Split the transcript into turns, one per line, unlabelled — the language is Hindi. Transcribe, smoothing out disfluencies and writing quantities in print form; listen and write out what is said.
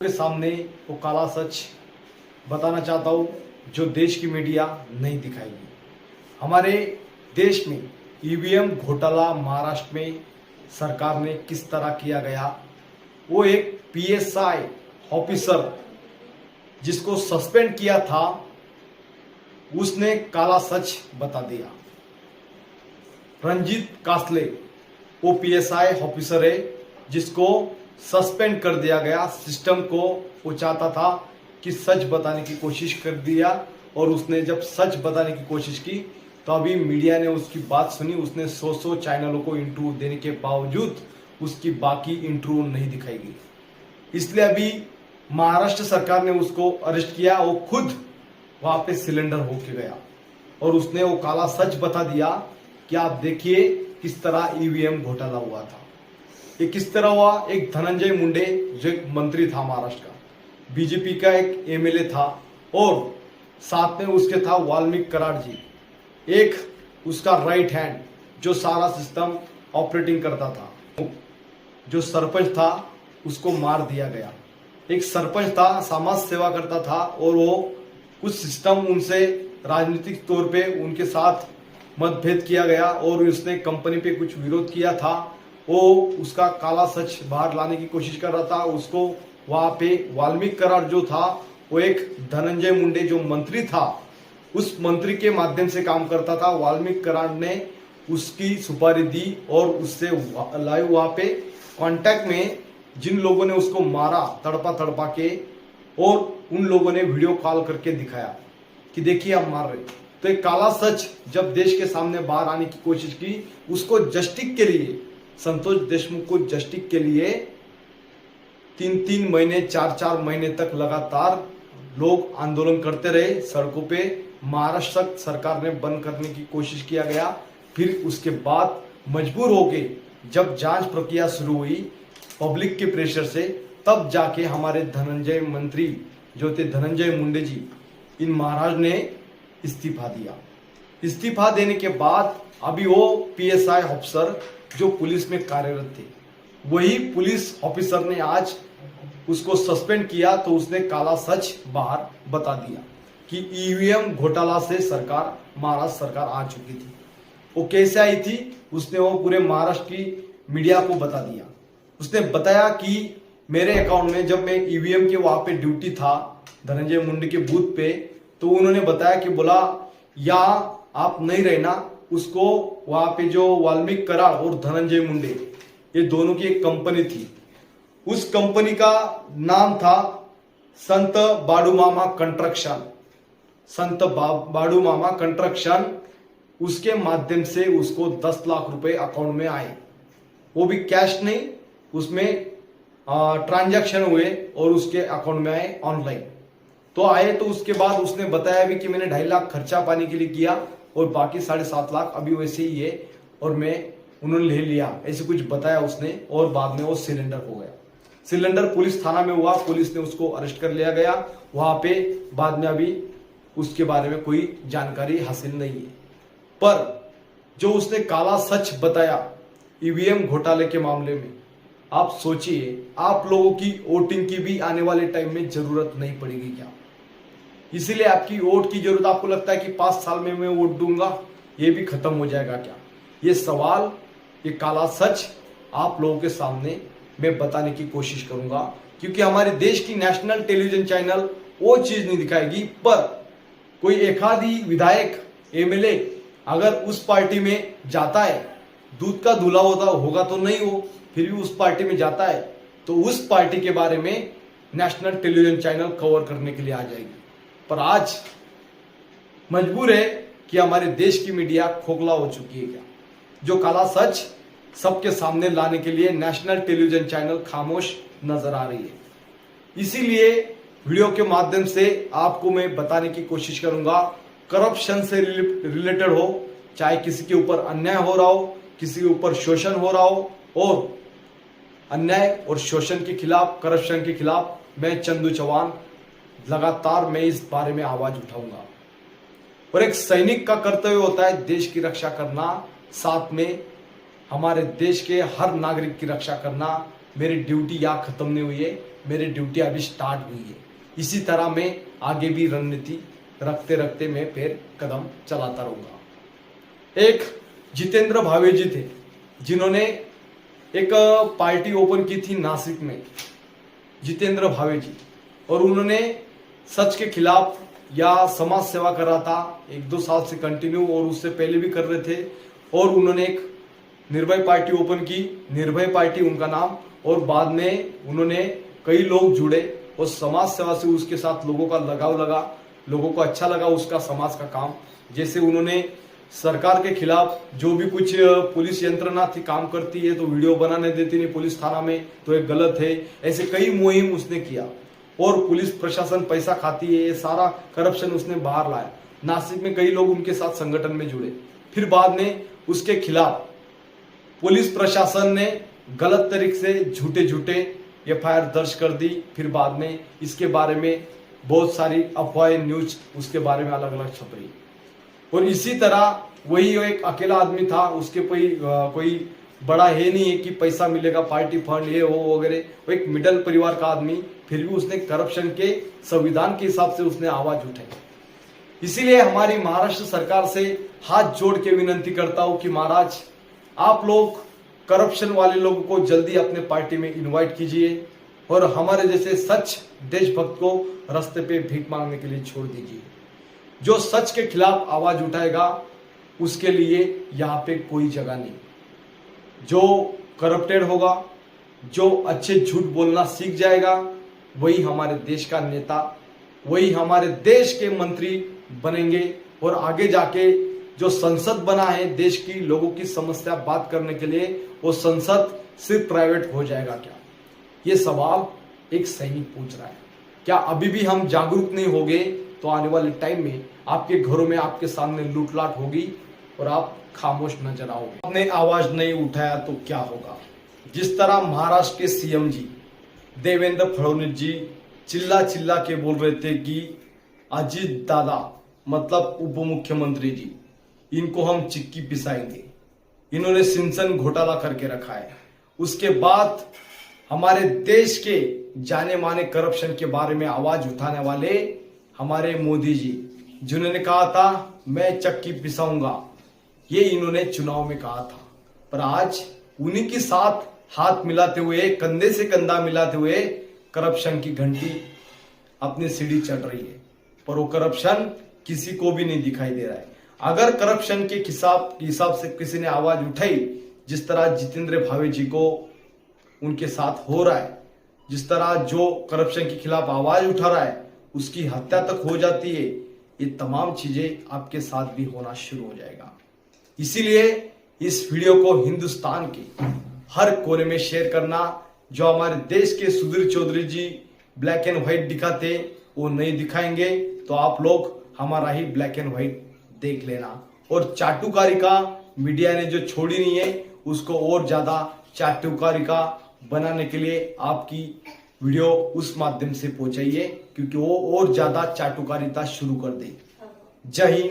के सामने वो काला सच बताना चाहता हूँ जो देश की मीडिया नहीं दिखाएगी। हमारे देश में ईवीएम घोटाला महाराष्ट्र में सरकार ने किस तरह किया गया, वो एक पीएसआई ऑफिसर जिसको सस्पेंड किया था उसने काला सच बता दिया। रंजीत कासले वो पीएसआई ऑफिसर है जिसको सस्पेंड कर दिया गया। सिस्टम को वो चाहता था कि सच बताने की कोशिश कर दिया और उसने जब सच बताने की कोशिश की तो अभी मीडिया ने उसकी बात सुनी। उसने 100 चैनलों को इंटरव्यू देने के बावजूद उसकी बाकी इंटरव्यू नहीं दिखाई गई, इसलिए अभी महाराष्ट्र सरकार ने उसको अरेस्ट किया। वो खुद वहां पे सिलेंडर होके गया और उसने वो काला सच बता दिया कि आप देखिए किस तरह ईवीएम घोटाला हुआ था। ये किस तरह हुआ, एक धनंजय मुंडे जो एक मंत्री था महाराष्ट्र का, बीजेपी का एक एमएलए था और साथ में उसके था वाल्मीकि कराड जी, एक उसका राइट हैंड जो सारा सिस्टम ऑपरेटिंग करता था। जो सरपंच था उसको मार दिया गया। एक सरपंच था, समाज सेवा करता था और वो कुछ सिस्टम उनसे राजनीतिक तौर पे उनके साथ मतभेद किया गया और उसने कंपनी पे कुछ विरोध किया था। वो उसका काला सच बाहर लाने की कोशिश कर रहा था। उसको वहां पे वाल्मीकि कराड जो था वो एक धनंजय मुंडे जो मंत्री था उस मंत्री के माध्यम से काम करता था। वाल्मीकि कराड ने उसकी सुपारी दी और उससे लाइव वहां पे कांटेक्ट में जिन लोगों ने उसको मारा तड़पा तड़पा के, और उन लोगों ने वीडियो कॉल करके दिखाया कि देखिए हम मार रहे। तो एक काला सच जब देश के सामने बाहर आने की कोशिश की, उसको जस्टिस के लिए, संतोष देशमुख को जस्टिस के लिए 3-3 महीने 4-4 महीने तक लगातार लोग आंदोलन करते रहे सड़कों पे। महाराष्ट्र सरकार ने बंद करने की कोशिश किया गया। फिर उसके बाद मजबूर होके जब जांच प्रक्रिया शुरू हुई पब्लिक के प्रेशर से, तब जाके हमारे धनंजय मंत्री जो थे धनंजय मुंडे जी, इन महाराज ने इस्तीफा दिया। इस्तीफा देने के बाद अभी वो पीएसआई ऑफिसर जो पुलिस में कार्यरत थे, वही पुलिस ऑफिसर ने आज उसको सस्पेंड किया। तो उसने काला सच बाहर बता दिया कि ईवीएम घोटाला से सरकार, महाराष्ट्र सरकार आ चुकी थी। वो कैसे आई थी, उसने वो पूरे महाराष्ट्र की मीडिया को बता दिया। उसने बताया कि मेरे अकाउंट में जब मैं ईवीएम के वहां पे ड्यूटी था धनंजय मुंडे के बूथ पे, तो उन्होंने बताया कि बोला या आप नहीं रहना। उसको वहां पे जो वाल्मीकि कराड और धनंजय मुंडे ये दोनों की एक कंपनी थी, उस कंपनी का नाम था संत बाडूमामा कंस्ट्रक्शन। संत बाडूमामा कंस्ट्रक्शन, उसके माध्यम से उसको 10 लाख रुपए अकाउंट में आए, वो भी कैश नहीं, उसमें ट्रांजैक्शन हुए और उसके अकाउंट में आए ऑनलाइन। तो आए तो उसके बाद उसने बताया भी कि मैंने 2.5 लाख खर्चा पानी के लिए किया और बाकी 7.5 लाख अभी वैसे ही है और मैं उन्होंने ले लिया, ऐसे कुछ बताया उसने। और बाद में वो सिलेंडर हो गया। सिलेंडर पुलिस थाना में हुआ, पुलिस ने उसको अरेस्ट कर लिया गया वहां पे। बाद में अभी उसके बारे में कोई जानकारी हासिल नहीं है। पर जो उसने काला सच बताया ईवीएम घोटाले के मामले में, आप सोचिए आप लोगों की वोटिंग की भी आने वाले टाइम में जरूरत नहीं पड़ेगी क्या? इसीलिए आपकी वोट की जरूरत, आपको लगता है कि 5 साल में मैं वोट दूंगा, ये भी खत्म हो जाएगा क्या? ये सवाल, ये काला सच आप लोगों के सामने मैं बताने की कोशिश करूंगा, क्योंकि हमारे देश की नेशनल टेलीविजन चैनल वो चीज नहीं दिखाएगी। पर कोई एक आधी विधायक एमएलए अगर उस पार्टी में जाता है, दूध का धुला होगा तो नहीं, हो फिर भी उस पार्टी में जाता है, तो उस पार्टी के बारे में नेशनल टेलीविजन चैनल कवर करने के लिए आ जाएगी। पर आज मजबूर है कि हमारे देश की मीडिया खोखला हो चुकी है क्या? जो काला सच सबके सामने लाने के लिए नेशनल टेलीविजन चैनल खामोश नजर आ रही है। इसीलिए वीडियो के माध्यम से आपको मैं बताने की कोशिश करूंगा, करप्शन से रिलेटेड हो, चाहे किसी के ऊपर अन्याय हो रहा हो, किसी के ऊपर शोषण हो रहा हो, और अन्याय और शोषण के खिलाफ, करप्शन के खिलाफ मैं चंदू चौहान लगातार मैं इस बारे में आवाज उठाऊंगा। और एक सैनिक का कर्तव्य होता है देश की रक्षा करना, साथ में हमारे देश के हर नागरिक की रक्षा करना, मेरी ड्यूटी यहाँ खत्म नहीं हुई है, मेरी ड्यूटी अभी स्टार्ट हुई है। इसी तरह मैं आगे भी रणनीति रखते रखते मैं फिर कदम चलाता रहूंगा। एक जितेंद्र भावे जी थे जिन्होंने एक पार्टी ओपन की थी नासिक में, जितेंद्र भावे जी, और उन्होंने सच के खिलाफ या समाज सेवा कर रहा था 1-2 साल से कंटिन्यू, और उससे पहले भी कर रहे थे। और उन्होंने एक निर्भय पार्टी ओपन की, निर्भय पार्टी उनका नाम, और बाद में उन्होंने कई लोग जुड़े और समाज सेवा से उसके साथ लोगों का लगाव लगा, लोगों को अच्छा लगा उसका समाज का काम। जैसे उन्होंने सरकार के खिलाफ जो भी कुछ पुलिस यंत्रणा थी काम करती है तो वीडियो बनाने देती नहीं पुलिस थाना में, तो ये गलत है, ऐसे कई मुहिम उसने किया। और पुलिस प्रशासन पैसा खाती है, ये सारा करप्शन उसने बाहर लाया। नासिक में कई लोग उनके साथ संगठन में जुड़े। फिर बाद में उसके खिलाफ पुलिस प्रशासन ने गलत तरीके से झूठे एफआईआर दर्ज कर दी। फिर बाद में इसके बारे में बहुत सारी अफवाहें, न्यूज उसके बारे में अलग अलग छप रही। और इसी तरह वही एक अकेला आदमी था, उसके कोई बड़ा है नहीं है कि पैसा मिलेगा, पार्टी फंड ये वो वगैरह, वो एक मिडिल परिवार का आदमी, फिर भी उसने करप्शन के संविधान के हिसाब से उसने आवाज उठाई। इसीलिए हमारी महाराष्ट्र सरकार से हाथ जोड़ के विनती करता हूं कि महाराज आप लोग करप्शन वाले लोगों को जल्दी अपने पार्टी में इनवाइट कीजिए और हमारे जैसे सच देशभक्त को रास्ते पे भीख मांगने के लिए छोड़ दीजिए। जो सच के खिलाफ आवाज उठाएगा उसके लिए यहाँ पे कोई जगह नहीं। जो करप्टेड होगा, जो अच्छे झूठ बोलना सीख जाएगा, वही हमारे देश का नेता, वही हमारे देश के मंत्री बनेंगे। और आगे जाके जो संसद बना है देश की लोगों की समस्या बात करने के लिए, वो संसद सिर्फ प्राइवेट हो जाएगा क्या? ये सवाल एक सैनिक पूछ रहा है। क्या अभी भी हम जागरूक नहीं होंगे तो आने वाले टाइम में आपके घरों में आपके सामने लूटलाट होगी और आप खामोश नजर आओगे। आपने आवाज नहीं उठाया तो क्या होगा? जिस तरह महाराष्ट्र के सीएम जी देवेंद्र फडणवीस जी चिल्ला चिल्ला के बोल रहे थे कि अजीत दादा मतलब उप मुख्यमंत्री जी, इनको हम चिक्की पिसाएंगे, इन्होंने सिंचन घोटाला करके रखा है। उसके बाद हमारे देश के जाने माने करप्शन के बारे में आवाज उठाने वाले हमारे मोदी जी, जिन्होंने कहा था मैं चक्की पिसाऊंगा, ये इन्होंने चुनाव में कहा था। पर आज उन्हीं के साथ हाथ मिलाते हुए, कंधे से कंधा मिलाते हुए करप्शन की घंटी अपनी सीढ़ी चढ़ रही है, पर वो करप्शन किसी को भी नहीं दिखाई दे रहा है। अगर करप्शन के हिसाब से किसी ने आवाज उठाई, जिस तरह जितेंद्र भावे जी को उनके साथ हो रहा है, जिस तरह जो करप्शन के खिलाफ आवाज उठा रहा है उसकी हत्या तक हो जाती है, ये तमाम चीजें आपके साथ भी होना शुरू हो जाएगा। इसीलिए इस वीडियो को हिंदुस्तान के हर कोने में शेयर करना। जो हमारे देश के सुधीर चौधरी जी ब्लैक एंड व्हाइट दिखाते वो नहीं दिखाएंगे, तो आप लोग हमारा ही ब्लैक एंड व्हाइट देख लेना। और चाटुकारिता मीडिया ने जो छोड़ी नहीं है उसको और ज्यादा चाटुकारिता बनाने के लिए आपकी वीडियो उस माध्यम से पहुंचाइए, क्योंकि वो और ज्यादा चाटुकारिता शुरू कर दे। जय हिंद।